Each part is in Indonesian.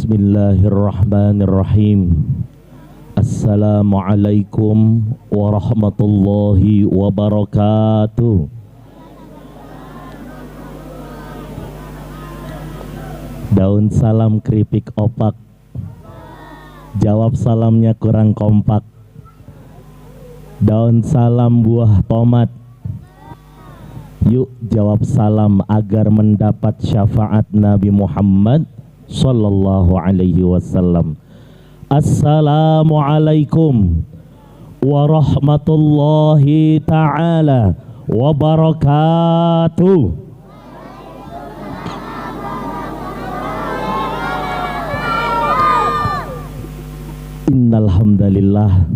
Bismillahirrahmanirrahim. Assalamualaikum warahmatullahi wabarakatuh. Daun salam keripik opak, jawab salamnya kurang kompak. Daun salam buah tomat, yuk jawab salam agar mendapat syafaat Nabi Muhammad sallallahu alaihi wasallam. Assalamualaikum warahmatullahi ta'ala wabarakatuh. Innal hamdalillah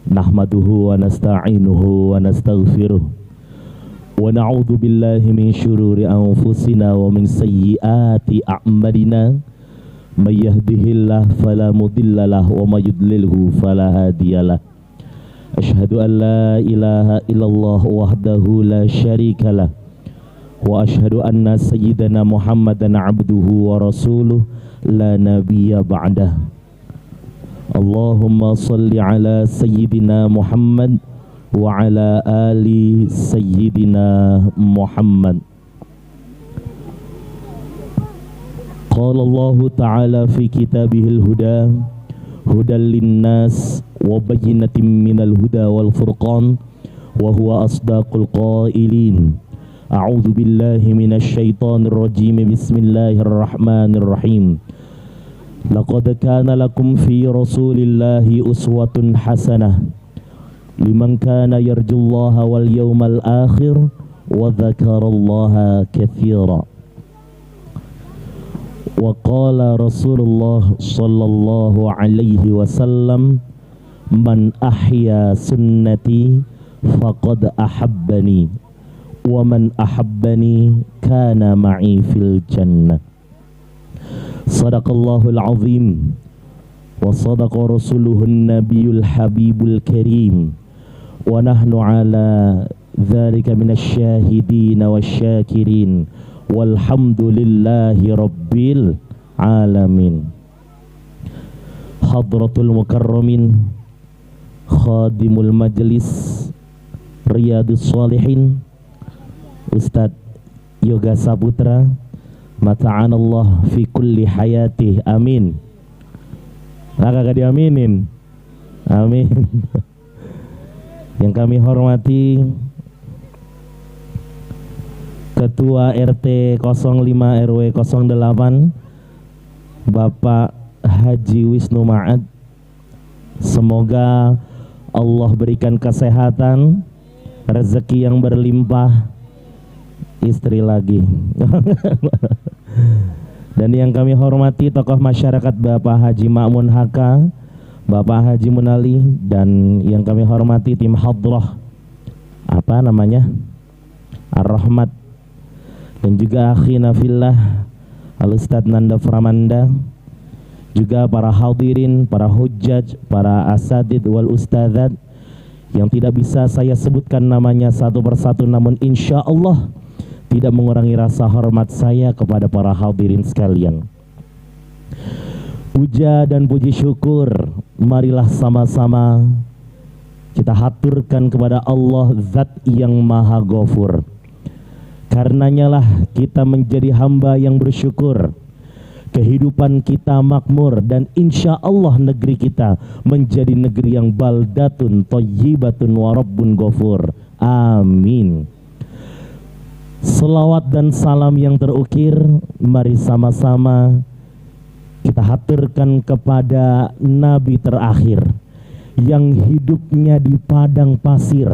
nahmaduhu wa nasta'inuhu wa nastaghfiruh wa na'udzu billahi min syururi anfusina wa min sayyiati a'malina may yahdihillahu fala mudhillalah wa may yudlilhu fala hadiyalah. Asyhadu an la ilaha illallah wahdahu la syarikalah wa asyhadu anna sayyidana Muhammadan abduhu wa rasuluh la nabiyya ba'dah. Allahumma salli ala sayyidina Muhammad wa ala ali sayyidina Muhammad. Qala Allah ta'ala fi kitabihil huda hudal linnas wa bayyinatin minal huda wal furqan wa huwa asdaqul qailin. A'udzu billahi minasy syaithanir rajim. Bismillahirrahmanirrahim. Laqad kana lakum fi rasulillahi uswatun hasanah liman kana yarjullaha wal yawmal akhir wa dzakarallaha katsira. Wa qala Rasulullah sallallahu alaihi wasallam, man ahya sunnati faqad ahabbani wa man ahabbani kana ma'i fil jannah. Sadaqallahul azim wa sadaqa rasuluhun nabiyul habibul karim wa nahnu ala dzalika minasy syahidin wasyakirin walhamdulillahi rabbil alamin. Hadratul mukarramin khadimul majlis riyadus shalihin Ustadz Yoga Saputra mata'anallah fi kulli hayatih, amin. Kagak diaminin, amin. Yang kami hormati Ketua RT 05 RW 08 Bapak Haji Wisnu Ma'ad. Semoga Allah berikan kesehatan, rezeki yang berlimpah, istri lagi. Dan yang kami hormati tokoh masyarakat Bapak Haji Ma'mun Haka, Bapak Haji Munali, dan yang kami hormati tim Hadrah Ar-Rahmat, dan juga akhina fillah Al-Ustadz Nanda Pramanda, juga para hadirin, para hujjaj, para asadid wal ustadzat yang tidak bisa saya sebutkan namanya satu persatu, namun insya Allah tidak mengurangi rasa hormat saya kepada para hadirin sekalian. Puja dan puji syukur marilah sama-sama kita haturkan kepada Allah Zat yang Maha Ghafur. Karenanya lah kita menjadi hamba yang bersyukur, kehidupan kita makmur, dan insya Allah negeri kita menjadi negeri yang baldatun thayyibatun wa rabbun ghafur. Amin. Selawat dan salam yang terukir mari sama-sama kita haturkan kepada Nabi terakhir yang hidupnya di padang pasir,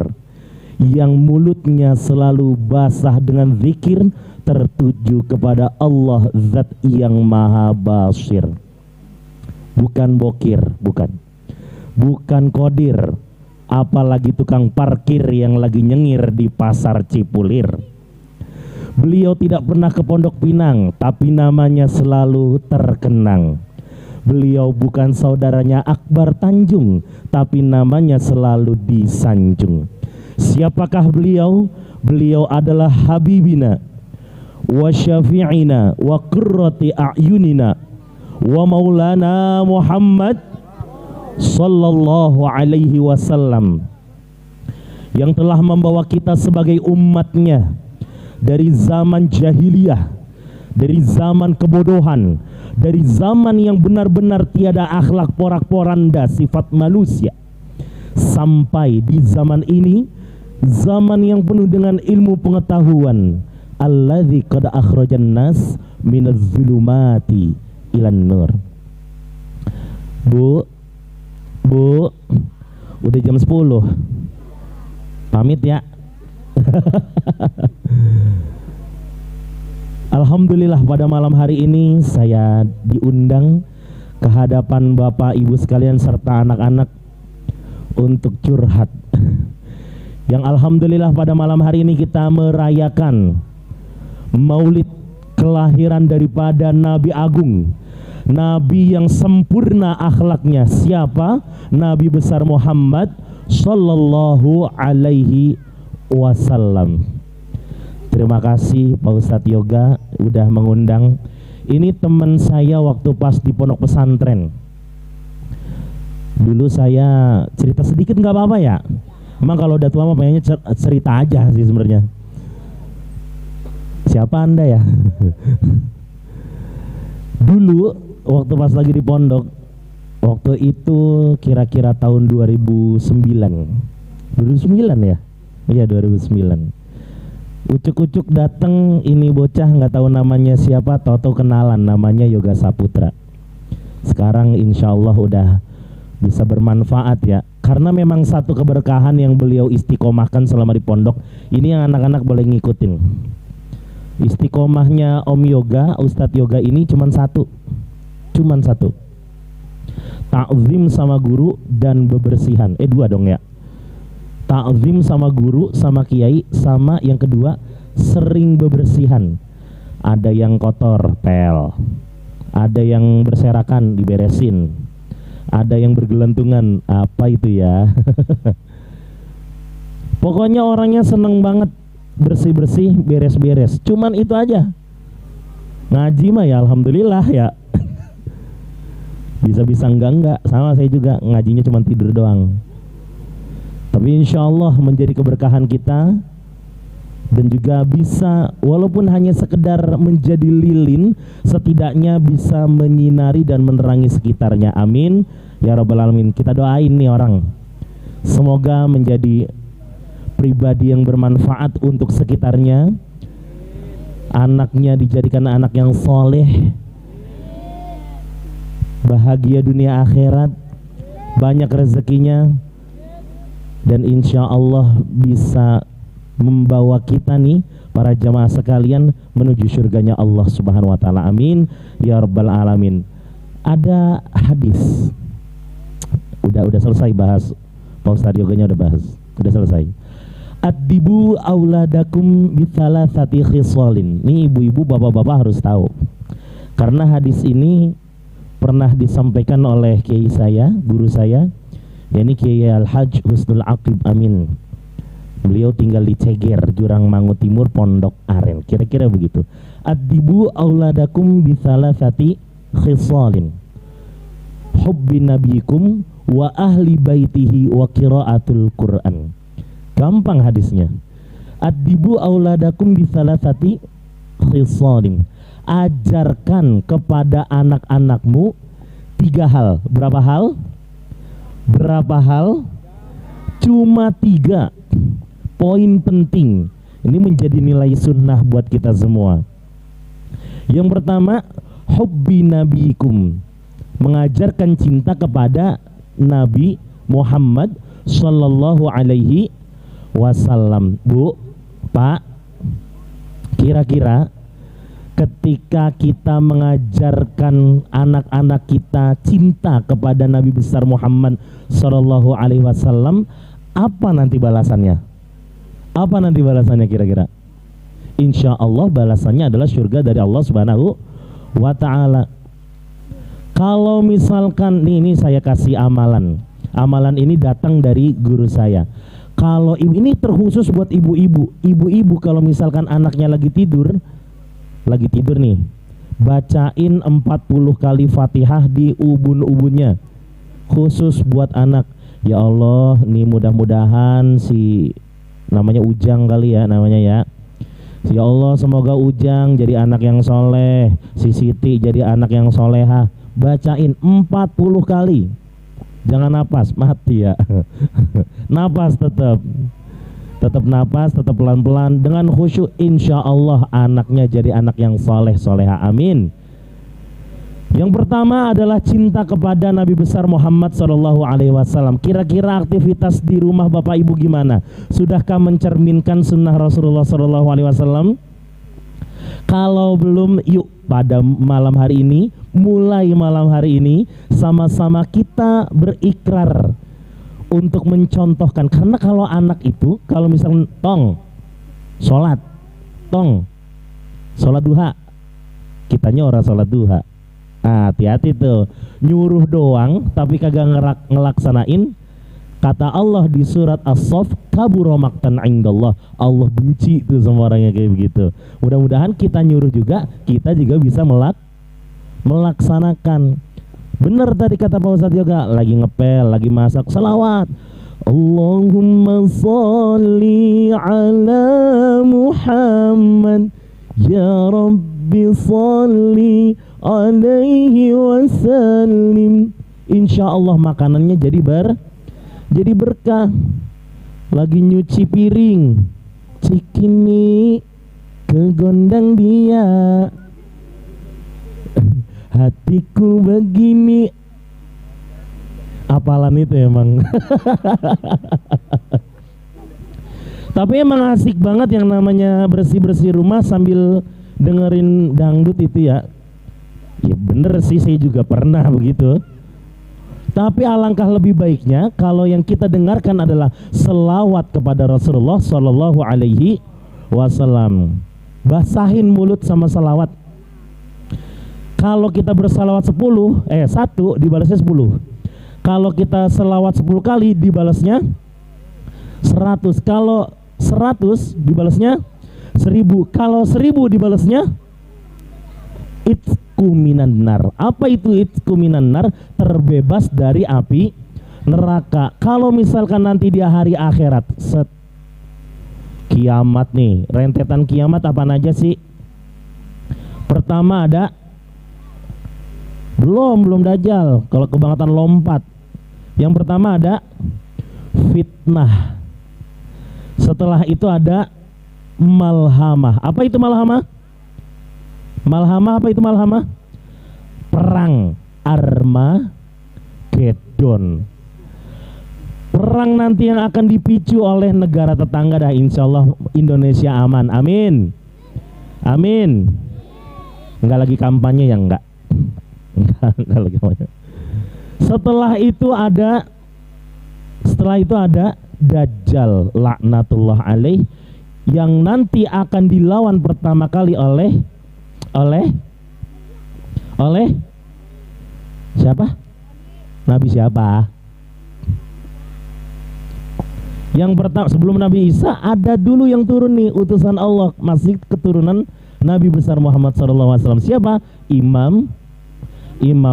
yang mulutnya selalu basah dengan zikir tertuju kepada Allah Zat yang Maha Basir. Bukan bokir, bukan kodir, apalagi tukang parkir yang lagi nyengir di pasar Cipulir. Beliau tidak pernah ke Pondok Pinang, tapi namanya selalu terkenang. Beliau bukan saudaranya Akbar Tanjung, tapi namanya selalu disanjung. Siapakah beliau? Beliau adalah Habibina wa syafi'ina wa qurrati a'yunina wa maulana Muhammad sallallahu alaihi wasallam, yang telah membawa kita sebagai umatnya dari zaman jahiliyah, dari zaman kebodohan, dari zaman yang benar-benar tiada akhlak porak-poranda sifat manusia, sampai di zaman ini, zaman yang penuh dengan ilmu pengetahuan. Alladzi qad akhrajan nas minaz zulumati ilan nur. Bu, udah jam 10. Pamit ya. Alhamdulillah pada malam hari ini saya diundang ke hadapan Bapak Ibu sekalian serta anak-anak untuk curhat. Yang alhamdulillah pada malam hari ini kita merayakan Maulid kelahiran daripada Nabi Agung, Nabi yang sempurna akhlaknya. Siapa? Nabi besar Muhammad sallallahu alaihi wasallam. Terima kasih Pak Ustadz Yoga udah mengundang. Ini teman saya waktu pas di pondok pesantren. Dulu saya cerita sedikit nggak apa-apa ya? Emang kalau udah tua mah pengennya cerita aja sih sebenarnya. Siapa Anda ya? Dulu waktu pas lagi di pondok, waktu itu kira-kira tahun 2009 ya? Iya 2009. Ucuk-ucuk datang, ini bocah nggak tahu namanya siapa, tahu kenalan namanya Yoga Saputra. Sekarang insya Allah udah bisa bermanfaat ya, karena memang satu keberkahan yang beliau istiqomahkan selama di pondok. Ini yang anak-anak boleh ngikutin. Istiqomahnya Om Yoga, Ustadz Yoga ini cuman satu. Ta'zim sama guru dan bebersihan. Dua dong ya. Ta'zim sama guru sama kiai, sama yang kedua sering bebersihan. Ada yang kotor, pel. Ada yang berserakan, diberesin. Ada yang bergelantungan, apa itu ya? Pokoknya orangnya seneng banget bersih-bersih, beres-beres. Cuman itu aja. Ngaji mah ya alhamdulillah ya. Bisa-bisa enggak. Sama saya juga ngajinya cuma tidur doang. Tapi insya Allah menjadi keberkahan kita. Dan juga bisa walaupun hanya sekedar menjadi lilin, setidaknya bisa menyinari dan menerangi sekitarnya. Amin ya rabbal alamin. Kita doain nih orang, semoga menjadi pribadi yang bermanfaat untuk sekitarnya. Anaknya dijadikan anak yang soleh, bahagia dunia akhirat, banyak rezekinya, dan insya Allah bisa membawa kita nih para jamaah sekalian menuju surganya Allah Subhanahu wa taala. Amin ya rabbal alamin. Ada hadis. Udah selesai bahas. Pak Ustadz Yoganya udah bahas. Udah selesai. Addibu auladakum bitsalatsati khisalin. Nih ibu-ibu, bapak-bapak harus tahu. Karena hadis ini pernah disampaikan oleh kiai saya, guru saya, yakni Kiai Al-Hajj Husnul Aqib Amin. Beliau tinggal di Ceger, Jurangmangu Timur, Pondok Aren. Kira-kira begitu. Addibu auladakum bitsalatsati khisalin. Hubbi nabiyikum wa ahli baitihi wa qiraatul Qur'an. Gampang hadisnya. Addibu auladakum bitsalatsati khisalin. Ajarkan kepada anak-anakmu 3 hal. Berapa hal? Cuma 3 poin penting. Ini menjadi nilai sunnah buat kita semua. Yang pertama, hubbi nabiyikum. Mengajarkan cinta kepada Nabi Muhammad sallallahu alaihi wasallam. Bu, Pak, kira-kira ketika kita mengajarkan anak-anak kita cinta kepada Nabi besar Muhammad sallallahu alaihi wasallam, apa nanti balasannya? Apa nanti balasannya kira-kira? Insya Allah balasannya adalah surga dari Allah Subhanahu wa ta'ala. Kalau misalkan ini saya kasih amalan. Amalan ini datang dari guru saya. Kalau ini terkhusus buat ibu-ibu. Ibu-ibu kalau misalkan anaknya lagi tidur nih, bacain 40 kali Fatihah di ubun-ubunnya, khusus buat anak. Ya Allah, nih mudah-mudahan si namanya Ujang kali ya namanya ya. Ya Allah, semoga Ujang jadi anak yang soleh, si Siti jadi anak yang soleha. Bacain 40 kali. Jangan napas, mati ya. Napas tetap napas, tetap pelan-pelan dengan khusyuk. Insya Allah anaknya jadi anak yang soleh soleha. Amin. Yang pertama adalah cinta kepada Nabi besar Muhammad SAW. Kira-kira aktivitas di rumah Bapak Ibu gimana? Sudahkah mencerminkan sunnah Rasulullah SAW? Kalau belum, yuk pada malam hari ini, mulai malam hari ini sama-sama kita berikrar untuk mencontohkan. Karena kalau anak itu, kalau misalnya sholat duha, kitanya orang sholat duha. Hati-hati tuh, nyuruh doang tapi kagak ngelaksanain. Kata Allah di surat As-Saff, kabura maqtan indallah. Allah benci tuh sama orang yang kayak begitu. Mudah-mudahan kita nyuruh juga, kita juga bisa melaksanakan. Bener tadi kata Pak Ustadz juga, lagi ngepel, lagi masak, salawat. Allahumma sholli ala Muhammad ya Rabbi sholli alaihi wasallim. Insya Allah makanannya jadi berkah. Lagi nyuci piring, cikini kegondang dia, hatiku begini. Apalan itu emang. Tapi emang asik banget yang namanya bersih-bersih rumah sambil dengerin dangdut itu ya. Ya bener sih, saya juga pernah begitu. Tapi alangkah lebih baiknya kalau yang kita dengarkan adalah selawat kepada Rasulullah Sallallahu Alaihi Wasallam. Basahin mulut sama selawat. Kalau kita bersalawat 1 dibalasnya 10. Kalau kita selawat 10 kali dibalasnya 100. Kalau 100 dibalasnya 1000. Kalau 1000 dibalasnya itqu minan nar. Apa itu itqu minan nar? Terbebas dari api neraka. Kalau misalkan nanti di hari akhirat, kiamat nih, rentetan kiamat apa aja sih? Pertama ada belum dajjal. Kalau kebangetan lompat. Yang pertama ada fitnah. Setelah itu ada malhamah. Apa itu malhamah? Malhamah apa itu malhamah? Perang Armageddon. Perang nanti yang akan dipicu oleh negara tetangga dah. Insya Allah Indonesia aman. Amin. Amin. Enggak lagi kampanye ya enggak. Enggak lagi kampanye. Setelah itu ada Dajjal laknatullah alaih, yang nanti akan dilawan pertama kali oleh siapa? Nabi siapa? Yang pertama sebelum Nabi Isa ada dulu yang turun nih, utusan Allah, masih keturunan Nabi besar Muhammad SAW. Siapa? Imam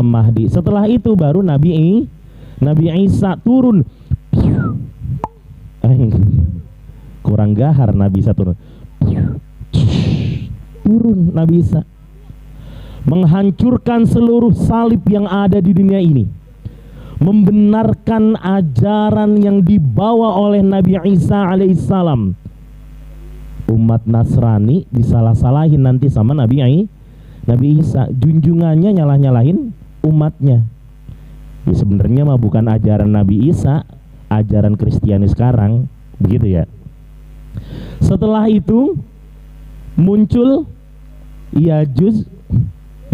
Mahdi. Setelah itu baru Nabi Isa turun. Kurang gahar Nabi Isa turun. Nabi Isa menghancurkan seluruh salib yang ada di dunia ini, membenarkan ajaran yang dibawa oleh Nabi Isa alaihissalam. Umat Nasrani disalah-salahin nanti sama Nabi Isa. Junjungannya nyalah-nyalahin umatnya. Ya sebenarnya mah bukan ajaran Nabi Isa, ajaran Kristiani sekarang, begitu ya. Setelah itu muncul Ya'juj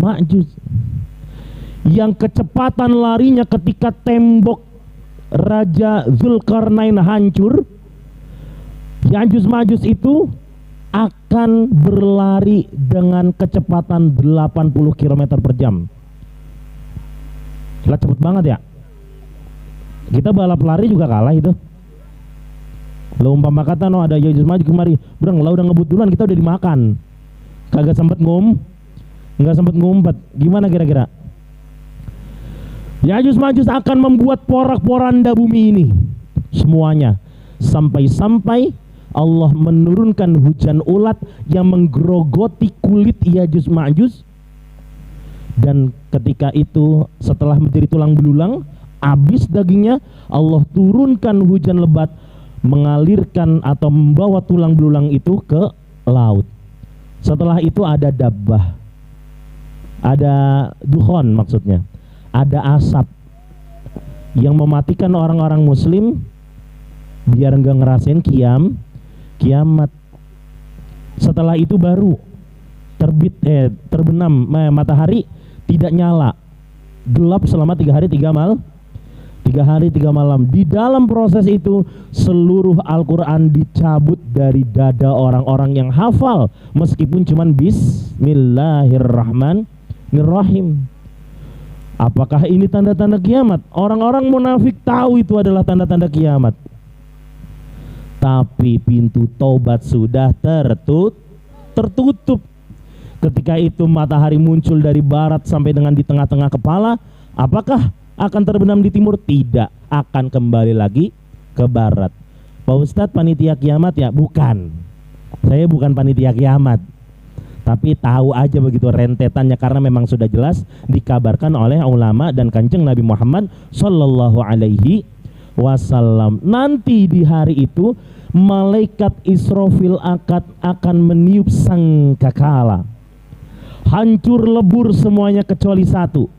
Ma'juj, yang kecepatan larinya ketika tembok Raja Zulkarnain hancur. Ya'juj Ma'juj itu akan berlari dengan kecepatan 80 km per jam. Lah cepet banget ya. Kita balap lari juga kalah itu. Lo umpama kata no ada Ya'juj Ma'juj kemari, breng, lah udah ngebut duluan, kita udah dimakan. Kagak sempet nggak sempat ngumpet. Gimana kira-kira? Ya'juj Ma'juj akan membuat porak-poranda bumi ini semuanya, sampai-sampai Allah menurunkan hujan ulat yang menggerogoti kulit Ya'juj Ma'juj. Dan ketika itu setelah menjadi tulang belulang, habis dagingnya, Allah turunkan hujan lebat mengalirkan atau membawa tulang belulang itu ke laut. Setelah itu ada dabbah, ada dukhon, maksudnya ada asap yang mematikan orang-orang muslim biar enggak ngerasain kiamat. Setelah itu baru terbenam matahari, tidak nyala, gelap selama 3 hari 3 malam. Di dalam proses itu seluruh Al-Quran dicabut dari dada orang-orang yang hafal, meskipun cuman Bismillahirrahmanirrahim. Apakah ini tanda-tanda kiamat? Orang-orang munafik tahu itu adalah tanda-tanda kiamat, tapi pintu taubat sudah tertutup. Ketika itu matahari muncul dari barat sampai dengan di tengah-tengah kepala. Apakah akan terbenam di timur? Tidak, akan kembali lagi ke barat. Pak Ustadz, panitia kiamat ya? Bukan, saya bukan panitia kiamat, tapi tahu aja begitu rentetannya, karena memang sudah jelas dikabarkan oleh ulama dan Kanjeng Nabi Muhammad Sallallahu Alaihi Wasallam. Nanti di hari itu malaikat Israfil akan meniup sangkakala, hancur lebur semuanya kecuali satu,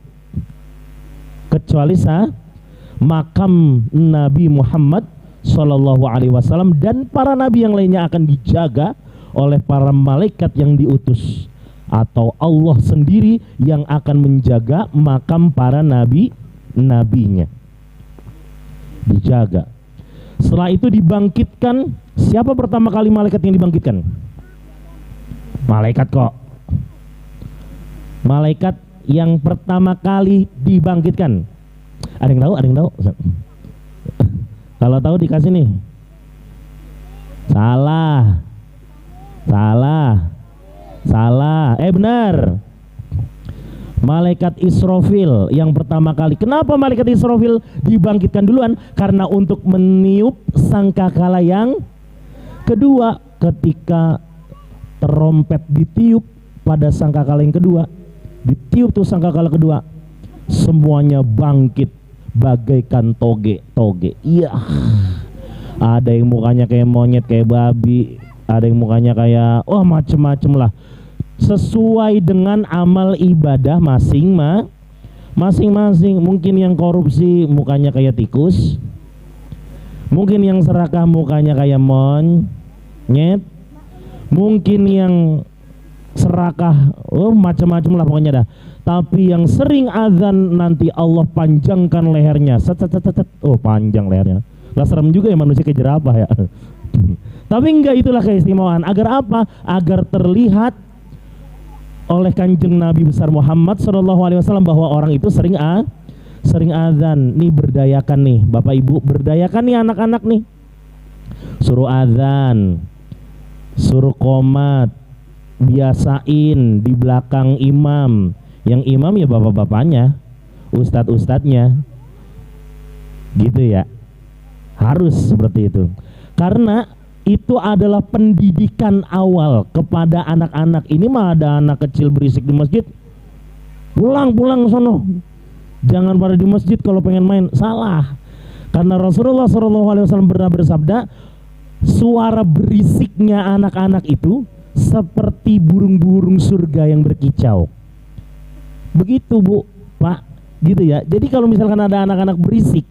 makam Nabi Muhammad Sallallahu Alaihi Wasallam, dan para nabi yang lainnya akan dijaga oleh para malaikat yang diutus, atau Allah sendiri yang akan menjaga makam para nabinya, dijaga. Setelah itu dibangkitkan. Siapa pertama kali malaikat yang dibangkitkan? Malaikat kok. Malaikat yang pertama kali dibangkitkan. Ada yang tahu? Ada yang tahu? Kalau tahu dikasih nih. Salah. Benar. Malaikat Israfil yang pertama kali. Kenapa malaikat Israfil dibangkitkan duluan? Karena untuk meniup sangkakala yang kedua. Ketika terompet ditiup pada sangkakala yang kedua, ditiup tuh sangkakala kedua, semuanya bangkit bagaikan toge. Iya. Ada yang mukanya kayak monyet, kayak babi, ada yang mukanya kayak macem-macem lah, sesuai dengan amal ibadah masing-masing. Mungkin yang korupsi mukanya kayak tikus, mungkin yang serakah mukanya kayak monyet, mungkin yang serakah macam-macam lah pokoknya dah. Tapi yang sering azan nanti Allah panjangkan lehernya, panjang lehernya. Lah serem juga ya manusia kayak jerapah ya. Tapi enggak, itulah keistimewaan. Agar apa? Agar terlihat oleh Kanjeng Nabi besar Muhammad SAW bahwa orang itu sering azan. Nih berdayakan nih Bapak Ibu, berdayakan nih anak-anak nih. Suruh azan, suruh qomat, biasain di belakang imam. Yang imam ya bapak-bapaknya, ustadz-ustadznya, gitu ya. Harus seperti itu. Karena itu adalah pendidikan awal kepada anak-anak. Ini mah ada anak kecil berisik di masjid, pulang sono, jangan pada di masjid kalau pengen main. Salah. Karena Rasulullah SAW pernah bersabda, suara berisiknya anak-anak itu seperti burung-burung surga yang berkicau. Begitu Bu, Pak, gitu ya. Jadi kalau misalkan ada anak-anak berisik,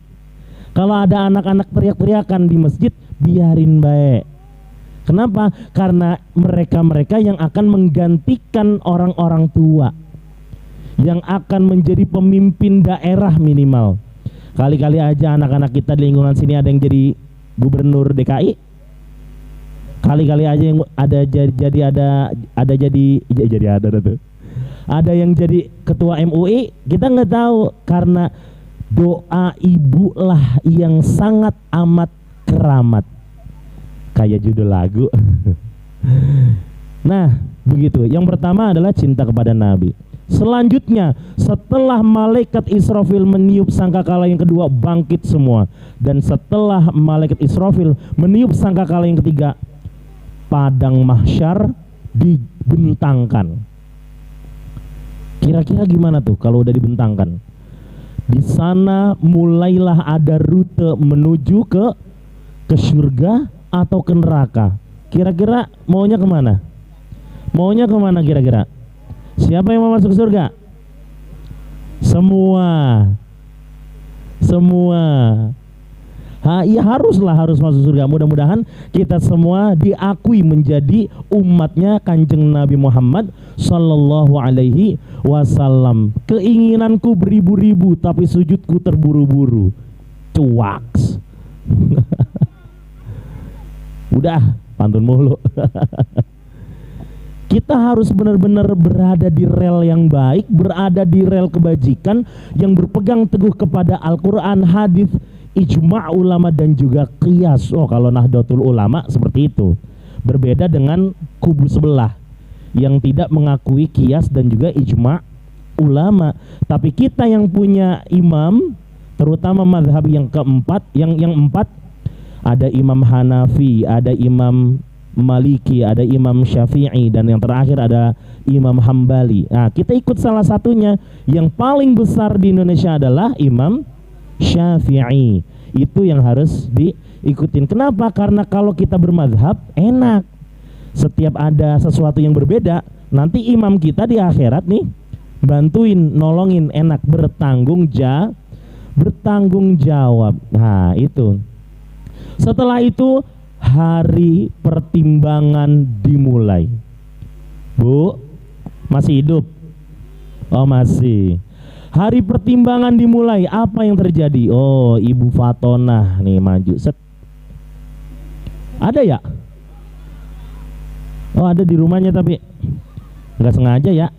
kalau ada anak-anak teriak-teriakan di masjid, biarin baik. Kenapa? Karena mereka yang akan menggantikan orang-orang tua, yang akan menjadi pemimpin daerah minimal. Kali-kali aja anak-anak kita di lingkungan sini ada yang jadi gubernur DKI. Kali-kali aja yang ada yang jadi ketua MUI, kita nggak tahu. Karena doa ibu lah yang sangat amat keramat, kayak judul lagu. Nah, Begitu. Yang pertama adalah cinta kepada Nabi. Selanjutnya, setelah malaikat Israfil meniup sangkakala yang kedua, bangkit semua. Dan setelah malaikat Israfil meniup sangkakala yang ketiga, padang mahsyar dibentangkan. Kira-kira gimana tuh kalau udah dibentangkan? Di sana mulailah ada rute menuju ke surga atau ke neraka. Kira-kira maunya kemana? Maunya kemana kira-kira? Siapa yang mau masuk surga? Semua. Ya harus masuk surga. Mudah-mudahan kita semua diakui menjadi umatnya Kanjeng Nabi Muhammad Sallallahu Alaihi Wasallam. Keinginanku beribu-ribu, tapi sujudku terburu-buru. Cuaks. Udah, pantun mulu. Kita harus benar-benar berada di rel yang baik, berada di rel kebajikan yang berpegang teguh kepada Al-Quran, hadis, ijma' ulama dan juga qiyas. Oh, kalau Nahdlatul Ulama seperti itu. Berbeda dengan kubu sebelah yang tidak mengakui qiyas dan juga ijma' ulama. Tapi kita yang punya imam, terutama mazhab yang keempat, yang empat, ada Imam Hanafi, ada Imam Maliki, ada Imam Syafi'i, dan yang terakhir ada Imam Hambali. Nah, kita ikut salah satunya. Yang paling besar di Indonesia adalah Imam Syafi'i. Itu yang harus diikutin. Kenapa? Karena kalau kita bermadhab enak. Setiap ada sesuatu yang berbeda, nanti imam kita di akhirat nih bantuin, nolongin, enak, bertanggung jawab. Nah, itu. Setelah itu hari pertimbangan dimulai. Bu, masih hidup? Oh, masih. Hari pertimbangan dimulai. Apa yang terjadi? Oh, Ibu Fatonah nih maju. Set. Ada ya? Oh, ada di rumahnya tapi nggak sengaja ya.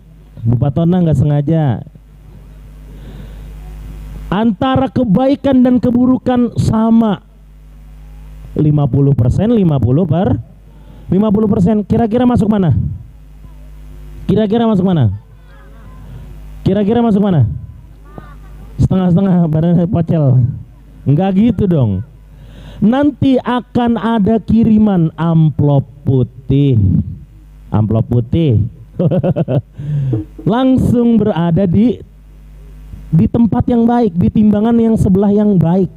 Bu Fatonah nggak sengaja. Antara kebaikan dan keburukan sama. 50%, 50%. Kira-kira masuk mana? Kira-kira masuk mana? Setengah-setengah, badannya pocel. Enggak gitu dong. Nanti akan ada kiriman amplop putih. Langsung berada di tempat yang baik, di timbangan yang sebelah yang baik.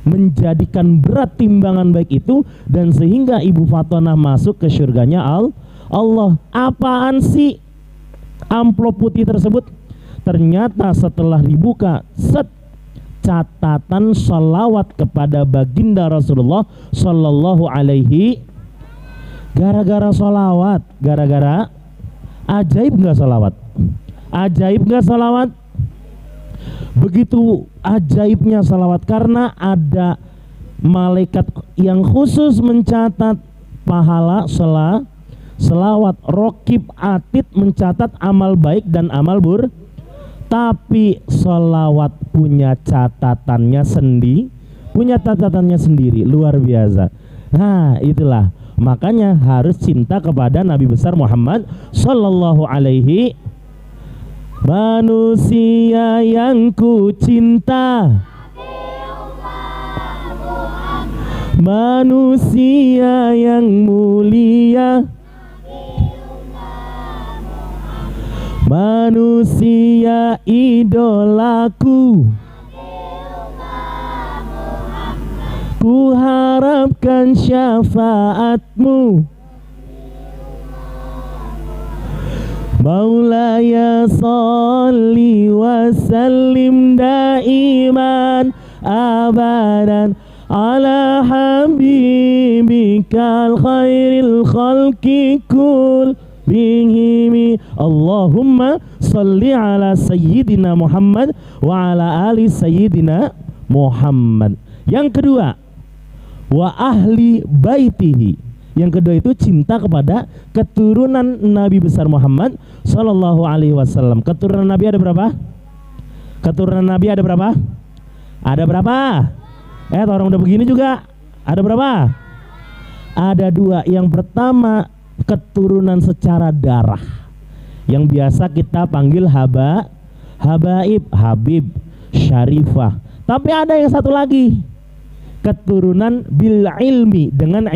Menjadikan berat timbangan baik itu, dan sehingga Ibu Fatonah masuk ke surganya Allah. Apaan sih amplop putih tersebut? Ternyata setelah dibuka, catatan salawat kepada baginda Rasulullah Sallallahu Alaihi. Gara-gara salawat, gara-gara ajaib nggak salawat? Ajaib nggak salawat? Begitu ajaibnya salawat, karena ada malaikat yang khusus mencatat pahala selawat. Rokib atid mencatat amal baik dan amal buruk. Tapi salawat punya catatannya sendiri, luar biasa. Nah, itulah makanya harus cinta kepada Nabi besar Muhammad Sallallahu Alaihi. Manusia yang ku cinta, manusia yang mulia, manusia idolaku, ku harapkan syafaatmu. Maulaya salli wa sallim daiman abadan ala habibikal khairil khalqi kullihim. Allahumma salli ala sayyidina Muhammad wa ala ali sayyidina Muhammad. Yang kedua, wa ahli baitihi. Yang kedua itu cinta kepada keturunan Nabi besar Muhammad Sallallahu Alaihi Wasallam. Keturunan Nabi ada berapa? Ada berapa? Orang udah begini juga. Ada berapa? Ada dua. Yang pertama keturunan secara darah yang biasa kita panggil habaib, habib, syarifah. Tapi ada yang satu lagi, keturunan bil ilmi, dengan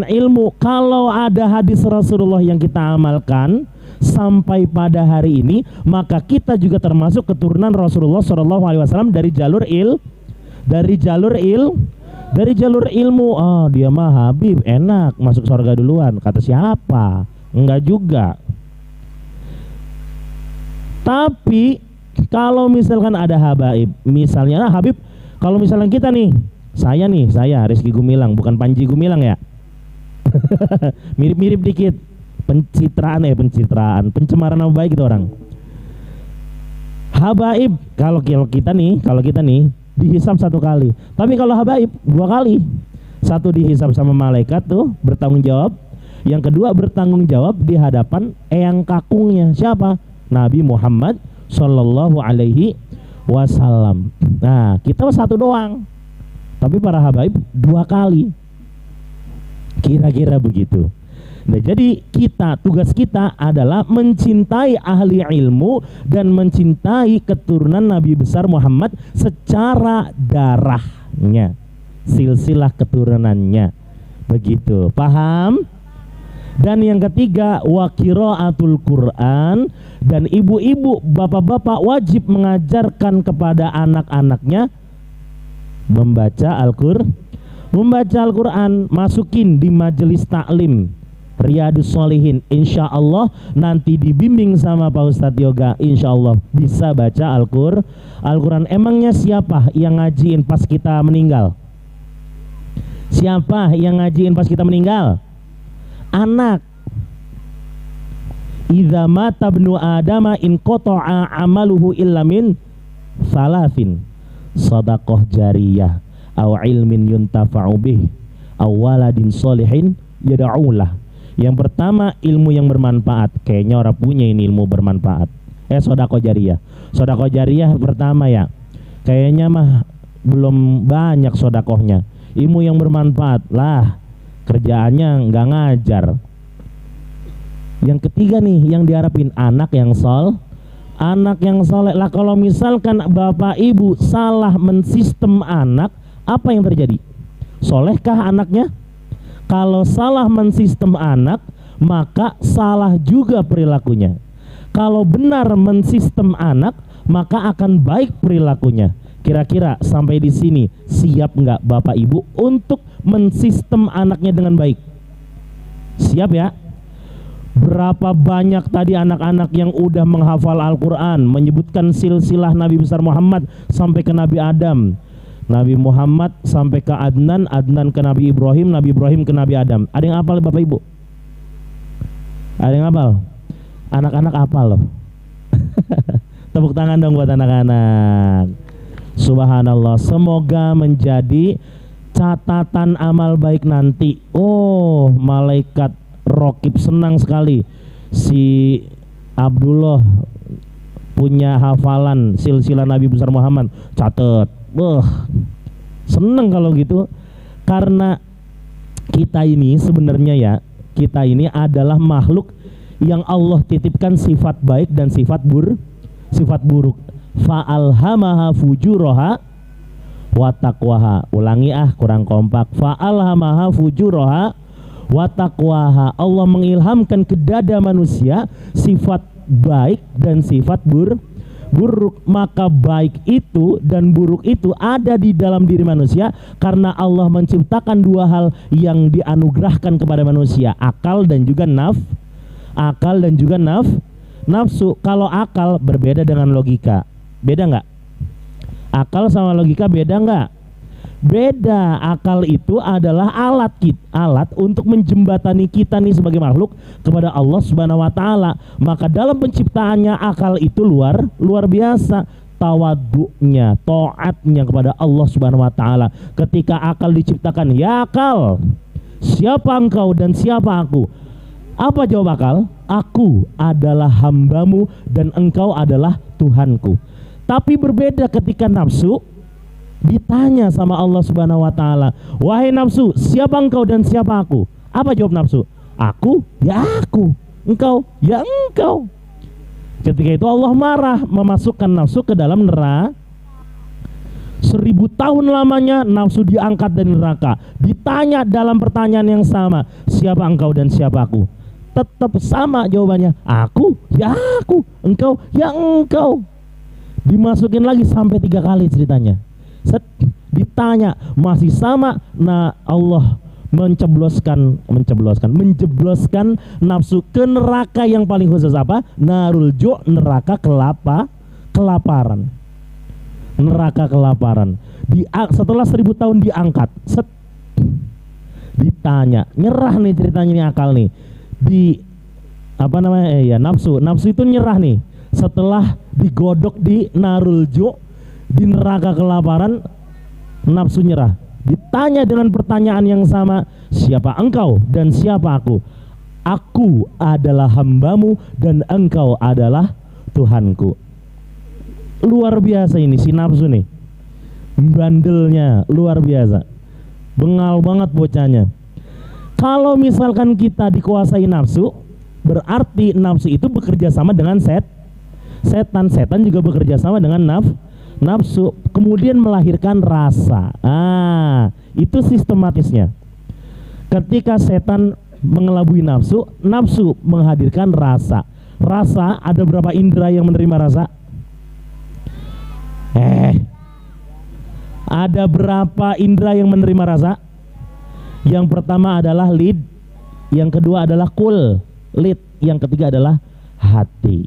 ilmu. Kalau ada hadis Rasulullah yang kita amalkan sampai pada hari ini, maka kita juga termasuk keturunan Rasulullah SAW dari jalur ilmu. Oh, dia mah habib, enak, masuk surga duluan. Kata siapa? Enggak juga. Tapi kalau misalkan ada habaib, misalnya habib, kalau misalnya kita nih, saya Rizky Gumilang, bukan Panji Gumilang ya. Mirip-mirip dikit. Pencitraan, pencemaran nama baik itu orang. Habaib, kalau kita nih dihisab 1 kali. Tapi kalau habaib 2 kali. 1 dihisab sama malaikat tuh, bertanggung jawab. Yang kedua bertanggung jawab di hadapan eyang kakungnya. Siapa? Nabi Muhammad Sallallahu Alaihi Wasallam. Nah, kita 1 doang. Tapi para habaib 2 kali. Kira-kira begitu. Nah, jadi tugas kita adalah mencintai ahli ilmu dan mencintai keturunan Nabi besar Muhammad secara darahnya, silsilah keturunannya. Begitu, paham? Dan yang ketiga, wa qiraatul Quran, dan ibu-ibu, bapak-bapak wajib mengajarkan kepada anak-anaknya membaca Al-Quran, masukin di majelis taklim Riyadus Shalihin. Insya Allah nanti dibimbing sama Pak Ustadz Yoga, insya Allah bisa baca Al-Quran. Emangnya siapa yang ngajiin pas kita meninggal? Siapa yang ngajiin pas kita meninggal? Anak. Idza mata ibnu adama in qata'a amaluhu illa min salasin, shadaqah jariyah aw ilmin yuntafa'u bih aw waladin sholihin yad'ulah. Yang pertama, ilmu yang bermanfaat. Kayaknya orang punya ini ilmu bermanfaat. Shadaqah jariyah. Shadaqah jariyah pertama ya. Kayaknya mah belum banyak sodakohnya. Ilmu yang bermanfaat lah, kerjaannya nggak ngajar. Yang ketiga nih yang diharapin, anak yang soleh. Lah kalau misalkan bapak ibu salah mensistem anak, apa yang terjadi? Solehkah anaknya? Kalau salah mensistem anak, maka salah juga perilakunya. Kalau benar mensistem anak, maka akan baik perilakunya. Kira-kira sampai di sini siap nggak bapak ibu untuk mensistem anaknya dengan baik? Siap ya? Berapa banyak tadi anak-anak yang udah menghafal Al-Quran, menyebutkan silsilah Nabi besar Muhammad sampai ke Nabi Adam, Nabi Muhammad sampai ke Adnan, Adnan ke Nabi Ibrahim, Nabi Ibrahim ke Nabi Adam. Ada yang hafal bapak ibu? Ada yang hafal? Anak-anak hafal loh. Tepuk tangan dong buat anak-anak. Subhanallah, semoga menjadi catatan amal baik nanti. Oh, malaikat Rokib senang sekali si Abdullah punya hafalan silsilah Nabi besar Muhammad. Catet. Seneng kalau gitu. Karena kita ini sebenarnya ya, kita ini adalah makhluk yang Allah titipkan sifat baik dan sifat buruk. Fa'alhamaha fujuraha wa taqwaha. Ulangi kurang kompak. Fa'alhamaha fujuraha wa taqwaha. Allah mengilhamkan ke dada manusia sifat baik dan sifat buruk. Maka baik itu dan buruk itu ada di dalam diri manusia karena Allah menciptakan 2 hal yang dianugerahkan kepada manusia, akal dan juga nafsu. Kalau akal berbeda dengan logika. Beda nggak? Akal sama logika beda nggak? Beda. Akal itu adalah alat untuk menjembatani kita nih sebagai makhluk kepada Allah Subhanahu wa taala. Maka dalam penciptaannya akal itu luar biasa. Tawaduknya, taatnya kepada Allah Subhanahu wa taala. Ketika akal diciptakan, ya akal, siapa engkau dan siapa aku? Apa jawab akal? Aku adalah hambamu dan engkau adalah Tuhanku. Tapi berbeda ketika nafsu ditanya sama Allah Subhanahu wa taala, wahai nafsu, siapa engkau dan siapa aku? Apa jawab nafsu? Aku ya aku, engkau ya engkau. Ketika itu Allah marah, memasukkan nafsu ke dalam neraka. 1000 tahun lamanya nafsu diangkat dari neraka. Ditanya dalam pertanyaan yang sama, siapa engkau dan siapa aku? Tetap sama jawabannya, aku ya aku, engkau ya engkau. Dimasukin lagi sampai 3 kali ceritanya. Ditanya masih sama. Nah, Allah menjebloskan nafsu ke neraka yang paling khusus apa? Narul ju', neraka kelaparan. Neraka kelaparan. Setelah 1000 tahun diangkat, ditanya, nyerah nih ceritanya, ini akal nih. Nafsu itu nyerah nih. Setelah digodok di narul ju', di neraka kelaparan, nafsu nyerah. Ditanya dengan pertanyaan yang sama, siapa engkau dan siapa aku? Aku adalah hambamu dan engkau adalah Tuhanku. Luar biasa ini si nafsu nih, bandelnya luar biasa, bengal banget bocahnya. Kalau misalkan kita dikuasai nafsu, berarti nafsu itu bekerja sama dengan setan juga bekerja sama dengan nafsu, kemudian melahirkan rasa. Itu sistematisnya. Ketika setan mengelabui nafsu, nafsu menghadirkan rasa. Rasa, ada berapa indera yang menerima rasa? Ada berapa indera yang menerima rasa? Yang pertama adalah lid, yang kedua adalah kulit, yang ketiga adalah hati.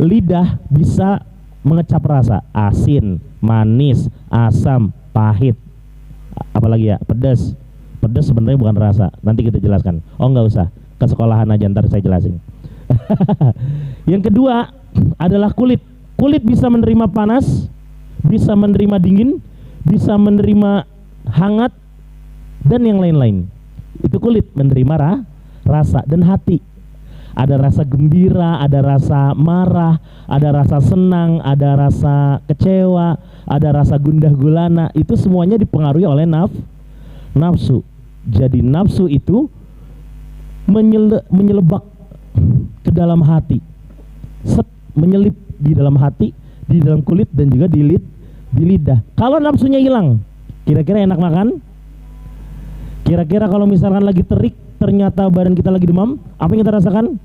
Lidah bisa mengecap rasa, asin, manis, asam, pahit, apalagi ya, pedas. Pedas sebenarnya bukan rasa, nanti kita jelaskan. Oh nggak usah, ke sekolahan aja ntar saya jelasin. Yang kedua adalah kulit. Kulit bisa menerima panas, bisa menerima dingin, bisa menerima hangat, dan yang lain-lain. Itu kulit menerima rasa. Dan hati, ada rasa gembira, ada rasa marah, ada rasa senang, ada rasa kecewa, ada rasa gundah gulana. Itu semuanya dipengaruhi oleh nafsu. Jadi nafsu itu menyelebak ke dalam hati, menyelip di dalam hati, di dalam kulit, dan juga di lidah. Kalau nafsunya hilang, kira-kira enak makan? Kira-kira kalau misalkan lagi terik, ternyata badan kita lagi demam, apa yang kita rasakan?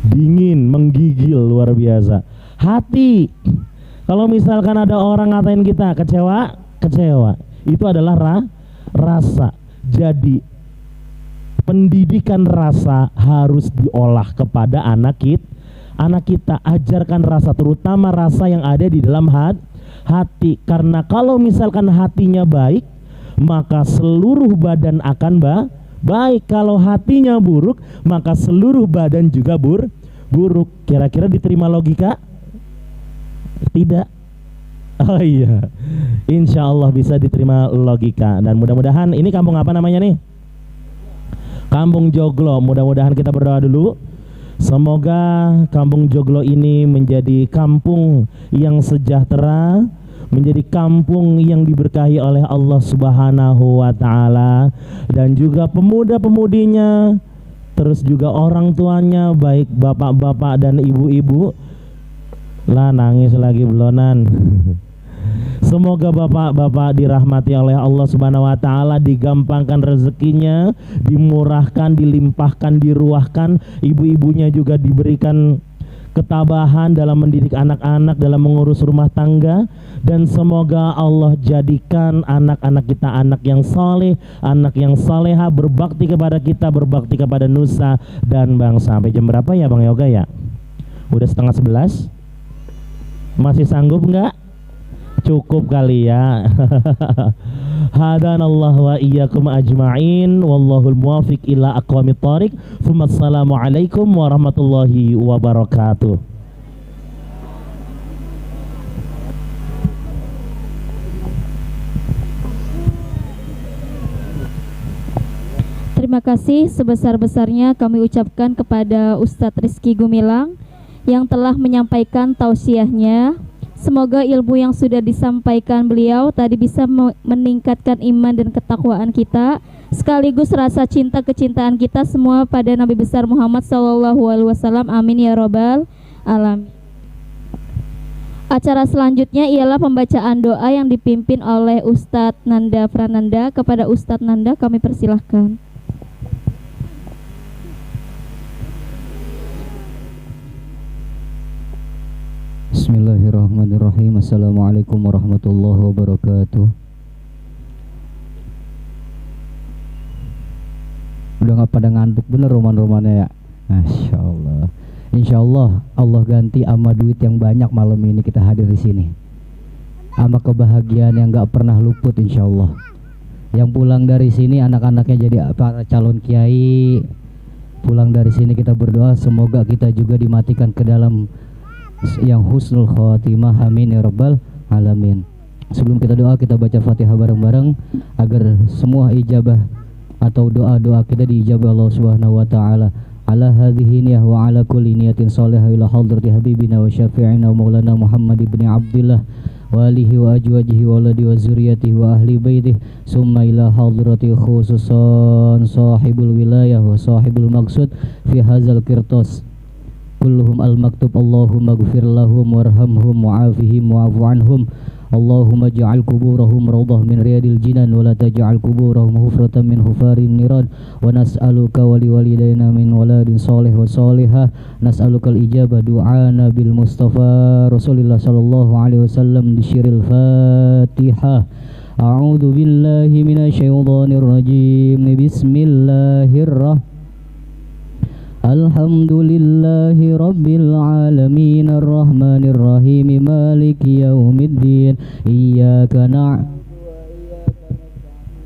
Dingin, menggigil, luar biasa. Hati, kalau misalkan ada orang ngatain kita kecewa, itu adalah rasa. Jadi pendidikan rasa harus diolah kepada anak kita, ajarkan rasa, terutama rasa yang ada di dalam hati. Karena kalau misalkan hatinya baik, maka seluruh badan akan baik. Kalau hatinya buruk, maka seluruh badan juga buruk. Kira-kira diterima logika? Tidak. Oh iya, insya Allah bisa diterima logika. Dan mudah-mudahan, ini kampung apa namanya nih? Kampung Joglo. Mudah-mudahan kita berdoa dulu. Semoga kampung Joglo ini menjadi kampung yang sejahtera, menjadi kampung yang diberkahi oleh Allah Subhanahu wa Ta'ala, dan juga pemuda-pemudinya, terus juga orang tuanya, baik bapak-bapak dan ibu-ibu. Lah nangis lagi belonan. Semoga bapak-bapak dirahmati oleh Allah Subhanahu wa Ta'ala, digampangkan rezekinya, dimurahkan, dilimpahkan, diruahkan. Ibu-ibunya juga diberikan ketabahan dalam mendidik anak-anak, dalam mengurus rumah tangga. Dan semoga Allah jadikan anak-anak kita anak yang soleh, anak yang soleha, berbakti kepada kita, berbakti kepada nusa dan bangsa. Sampai jam berapa ya Bang Yoga ya? Udah 10:30. Masih sanggup nggak? Cukup kali ya. Hadanallahu wa iyyakum ajma'in, wallahul muwafiq ila aqwamit thoriq. Assalamualaikum warahmatullahi wabarakatuh. Terima kasih sebesar-besarnya kami ucapkan kepada Ustadz Rizky Gumilang yang telah menyampaikan tausiahnya. Semoga ilmu yang sudah disampaikan beliau tadi bisa meningkatkan iman dan ketakwaan kita, sekaligus rasa cinta kecintaan kita semua pada Nabi besar Muhammad SAW. Amin ya robbal alamin. Acara selanjutnya ialah pembacaan doa yang dipimpin oleh Ustadz Nanda Prananda. Kepada Ustadz Nanda kami persilahkan. Bismillahirrahmanirrahim. Assalamualaikum warahmatullahi wabarakatuh. Udah gak pada ngantuk bener roman-romannya ya. Masya Allah. Insya Allah Allah ganti ama duit yang banyak malam ini kita hadir di sini. Ama kebahagiaan yang gak pernah luput insya Allah. Yang pulang dari sini anak-anaknya jadi para calon kiai. Pulang dari sini kita berdoa semoga kita juga dimatikan ke dalam yang husnul khatimah. Amin ya rabbal alamin. Sebelum kita doa, kita baca Fatihah bareng-bareng agar semua ijabah atau doa-doa kita diijabah Allah Subhanahu wa taala. Ala hadhihi niyah wa ala kulli niyatin salihah ila hadrati habibina wa syafi'ina wa maulana Muhammad ibn Abdullah wa alihi wa ajwajihi wa waladi wa zuriyatihi wa ahli baitih summa ila hadrati khususan sahibul wilayah wa sahibul maqsud fi hadzal qirtas kulluhum al-maktub. Allahumma gfir lahum warhamhum wa'afihim wa'afu anhum. Allahumma ja'al kuburahum rawdah min riyadil jinan wa la taj'al kuburahum hufratan min hufarin niran. Wa nas'aluka wa liwalidayna min waladin salih wa salihah. Nas'aluka al-ijabah du'ana bil Mustafa Rasulullah sallallahu alaihi wasallam di syiril Fatihah. A'udzu billahi minasyaitonir rajim. Bismillahirrahmanirrahim. Alhamdulillahi rabbil alamin arrahmanir rahim maliki yaumiddin iyyaka na'budu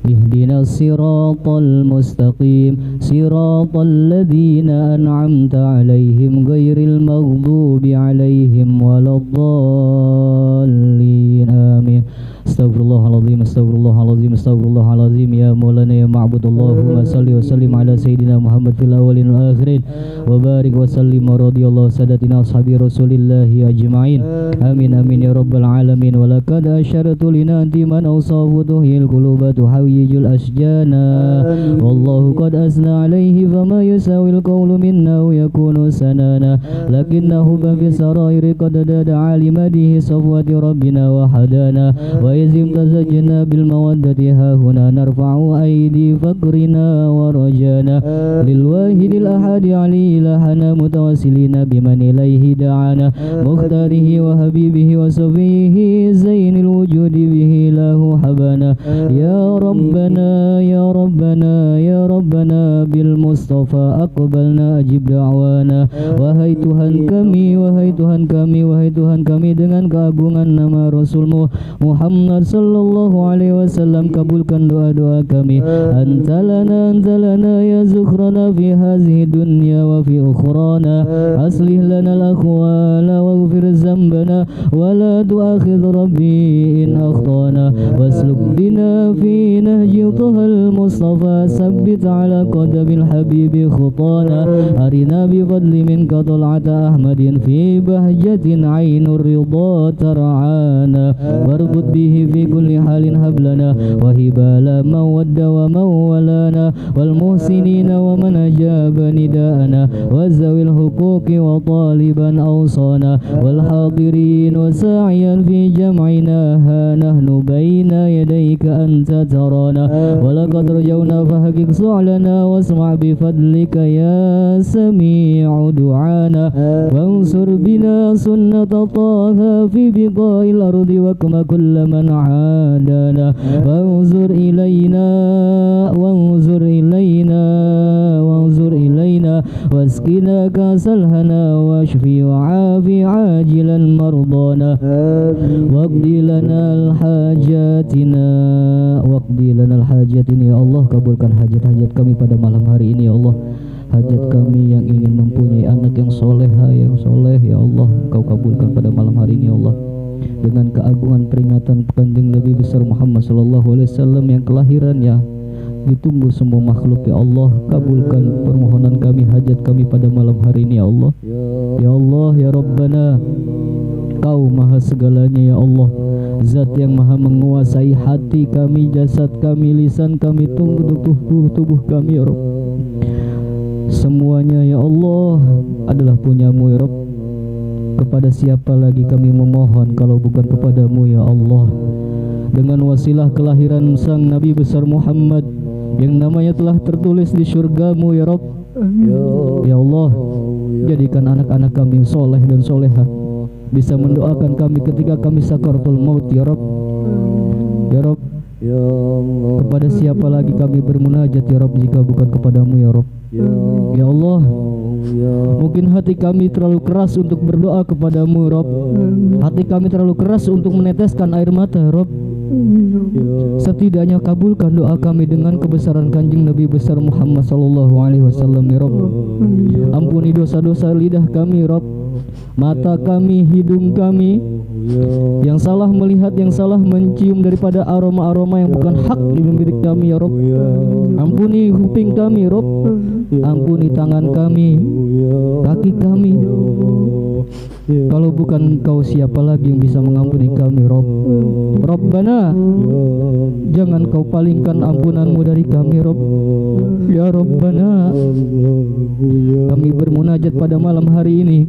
ihdinas siratal mustaqim siratal ladzina an'amta 'alaihim ghairil maghdubi 'alaihim waladdallin. Amin. Astagfirullahaladzim, astagfirullahaladzim, astagfirullahaladzim. Ya maulana ya ma'bud, Allahumma salli wa sallim ala sayyidina Muhammad fil awalin wal akhirin wa barik wa sallim wa radiyallahu sadatina ashabi rasulillahi ajma'in. Amin amin ya rabbal alamin. Wa laqad asyaratu linanti man awsafu tuhil quluba tuhawiyul asjana wallahu qad asna alaihi fama yusawil qawlu minna wa yakunu sanana lakinnahu fi sarairi qad dada alimadihi safwati rabbina wa hadana wa izim tazajna bil mawaddati ha huna narfa'u aidi faqrina wa rajana lil wahidil ahadi ali ilahana mutawassilina biman ilaihi da'ana mukhtarihi wa habibihi wa safihi zainil wujudi bihi lahu habana ya rabbana ya rabbana ya rabbana bil mustafa aqbalna ajib da'wana. Wahai Tuhan kami, wahai Tuhan kami, wahai Tuhan kami, dengan keagungan nama Rasulmu Muhammad sallallahu alaihi wasallam, kabulkan doa-doa kami. Antalana ya zukhrana fi hazihi dunya wa fi ukhrana aslih lana al-akhwala waghfir zambana wa la tu'akhidh rabbi in akhtana wasluk bina fi nahji tuhal mustafa sabbit ala qadabil habibi khutana arina bi fadli minka tal'ata ahmadin fi bahjatin ainur ridha tar'ana warbut bihi fi kulli halin hablana wa hibala mawadda wa mawalana wal muhsinina wa man ajaba nida'ana wa zawil huquqi wa taliban awsana wal hadirin wa sa'iyan fi jam'ina ha nahnu baina yadayka anta tarana wa laqad rajawna fahaqiq su'lana wasma' bi fadlika ya sami'u du'ana wansur bina sunnata taha fi biqa'il ardi wa kama kulla man عادنا وانظر إلينا وانظر إلينا وانظر إلينا واسقنا كأس الهنا واشفي وعافي عاجلا مرضانا واقضي لنا الحاجاتنا واقضي لنا الحاجاتنا. Ya Allah, kabulkan hajat-hajat kami pada malam hari ini ya Allah. Hajat kami yang ingin mempunyai anak yang soleha, yang soleh ya Allah, Engkau kabulkan pada malam hari ini ya Allah. Dengan keagungan peringatan Kanjeng Nabi besar Muhammad sallallahu alaihi wasallam yang kelahirannya ditunggu semua makhluk ya Allah, kabulkan permohonan kami, hajat kami pada malam hari ini ya Allah. Ya Allah ya Rabbana, Engkau maha segalanya ya Allah, Zat yang maha menguasai hati kami, jasad kami, lisan kami, tubuh kami ya Rabb. Semuanya ya Allah adalah punyamu ya Rabb. Kepada siapa lagi kami memohon kalau bukan kepadamu ya Allah. Dengan wasilah kelahiran sang Nabi besar Muhammad yang namanya telah tertulis di surgamu ya Rabb, ya Allah, jadikan anak-anak kami soleh dan soleha, bisa mendoakan kami ketika kami sakaratul maut ya Rabb. Ya Rabb, kepada siapa lagi kami bermunajat ya Rabb jika bukan kepadamu ya Rabb. Ya Allah, mungkin hati kami terlalu keras untuk berdoa kepadamu Rabb. Hati kami terlalu keras untuk meneteskan air mata Rabb. Setidaknya kabulkan doa kami dengan kebesaran kanjeng Nabi besar Muhammad sallallahu alaihi wasallam ya Rabb. Ampuni dosa-dosa lidah kami Rabb, mata kami, hidung kami yang salah melihat, yang salah mencium daripada aroma-aroma yang bukan hak di bibir kami ya Rabb. Ampuni kuping kami Rabb, ampuni tangan kami, kaki kami. Kalau bukan Engkau siapa lagi yang bisa mengampuni kami Rabb. Rabbana, jangan Kau palingkan ampunanmu dari kami Rabb. Ya Rabbana, kami bermunajat pada malam hari ini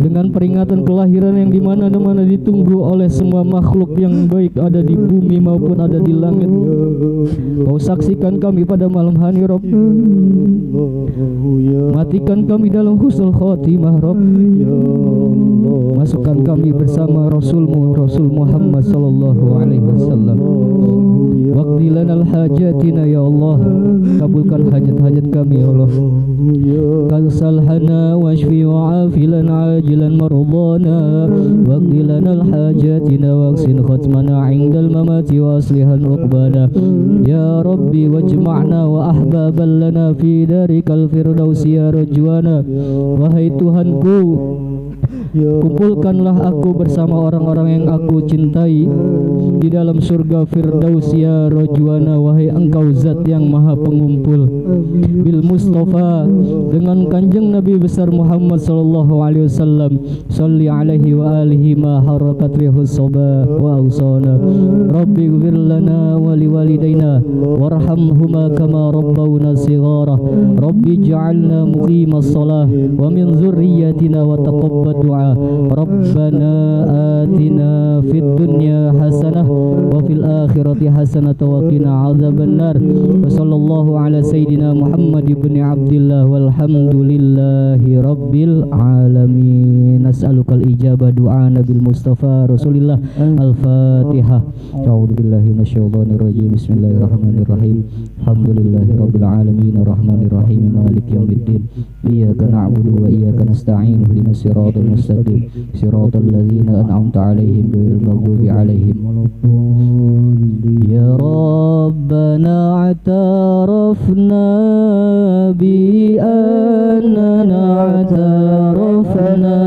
dengan peringatan kelahiran yang dimana-mana ditunggu oleh semua makhluk yang baik ada di bumi maupun ada di langit. Kau saksikan kami pada malam hari Rabb. Matikan kami dalam husnul khotimah Rabb. Masukkan kami bersama Rasulmu, Rasul Muhammad sallallahu alaihi wasallam. Waqdi lanal hajatina ya Allah, kabulkan hajat-hajat kami ya Allah. Kalsalhana washfi wa'afilan ajilan marudana. Waqdi lanal hajatina waqsin khatmana indal mamati wa aslihan uqbana. Ya Rabbi wajma'na wa ahbaban lana fi darikal firdausi ya rajwana. Wahai Tuhanku, kumpulkanlah aku bersama orang-orang yang aku cintai di dalam surga Firdaus ya Rajwana. Wahai Engkau zat yang maha pengumpul. Bil Mustafa, dengan kanjeng Nabi besar Muhammad sallallahu alaihi wasallam. Salli alaihi wa alihi ma harakat rihus sabah wa awsana. Rabbi ighfir lana wa liwalidayna warhamhuma kama rabbawna shighara. Rabbi ij'alna muqimas salah wa min dzurriyyatina wa taqabbal du'a. Rabbana atina fid dunya hasanah wa fil akhirati hasanah wa qina adzabannar. Wa sallallahu ala sayyidina Muhammad ibn Abdillah walhamdulillahi rabbil alamin. Nas'alukal ijabah du'a nabil Mustafa Rasulillah. Al-Fatihah. A'udzu billahi minasyaitonir rajim. Bismillahirrahmanirrahim. Alhamdulillahi rabbil alamin arrahmanir rahim maliki yaumiddin. Iyyaka na'budu wa iyyaka nasta'in. Ihdinas siratal mustaqim siratal ladzina an'amta 'alaihim ghairil maghdubi 'alaihim waladdallin. Ya Rabbana a'tarafna bi annana a'tarafna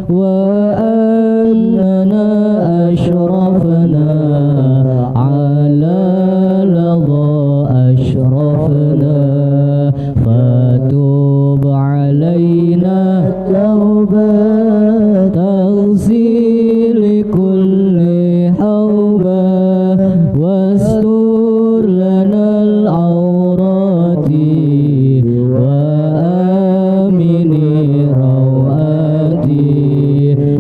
wa annana ashrafna 'ala ladha ashrafna fatub 'alaina taubat taghsil kulli hauba wastur lana al-awrati wa amini rawati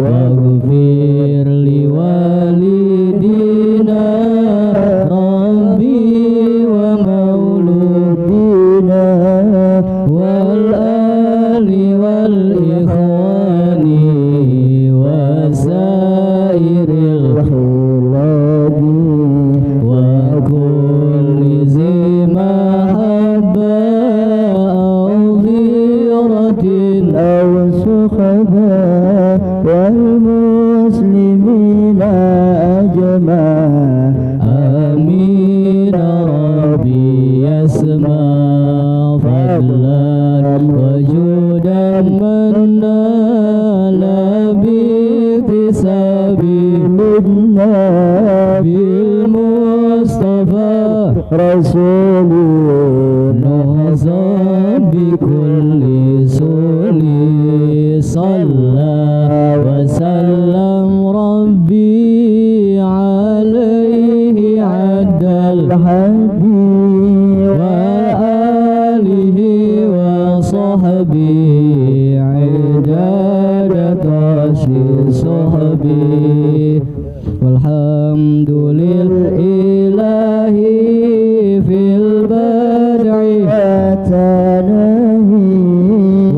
waghfir li walidina rabbi wa mauludina wal ali wal ikhwani wa sairil khuladi wa kulli zimahabba awdiratin aw sukhaba wal muslimina ajma. Amin Rabbi yasma fadlan wa judan manna labi tisabi minna bil Mustafa Rasulun nazam bi kulli suli salla wa sallam ilahi fil bad'i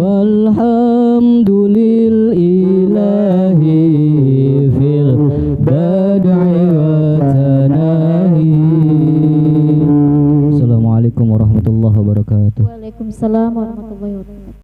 walhamdulil ilahi fil bad'i wa tanahi. Assalamualaikum warahmatullahi wabarakatuh. Waalaikumsalam warahmatullahi wabarakatuh.